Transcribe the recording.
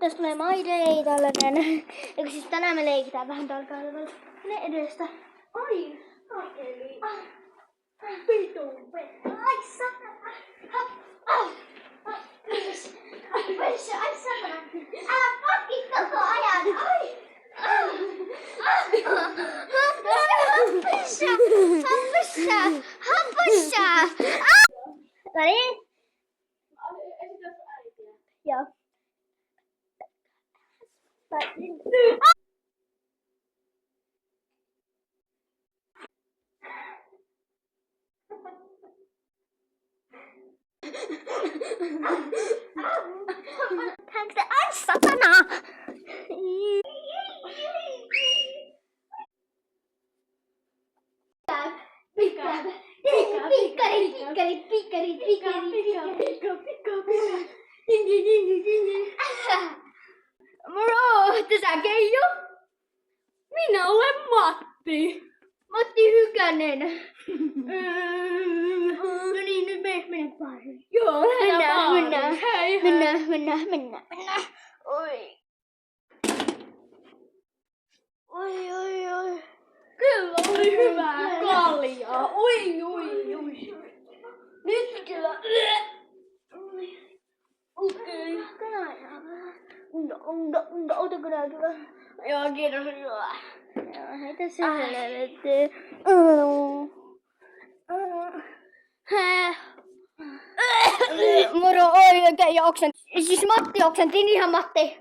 Tästä tulee My Day, tällainen. Eikö siis tänään me leikitään vähän tällä kalvalla. Ne edestä. Ai, eli. Vitun vettä. Ai satana. Ai satana. Älä pakki koko ajan. Ai. Hampussa. No niin. Joo. Ai satana! Moro, tässä Keijo. Minä olen Matti. Matti Hykänen. No niin, nyt mene baariin. Joo, Mennään. Hei, Mennään. Oi. Oi. Kyllä oli hyvää kaljaa. Oi. Nyt kyllä. Okei. Ootako nää kyllä? Joo, kiitos. Joo, heitä syölle. Moro, oi, oksen. Siis Matti oksentiin ihan Matti.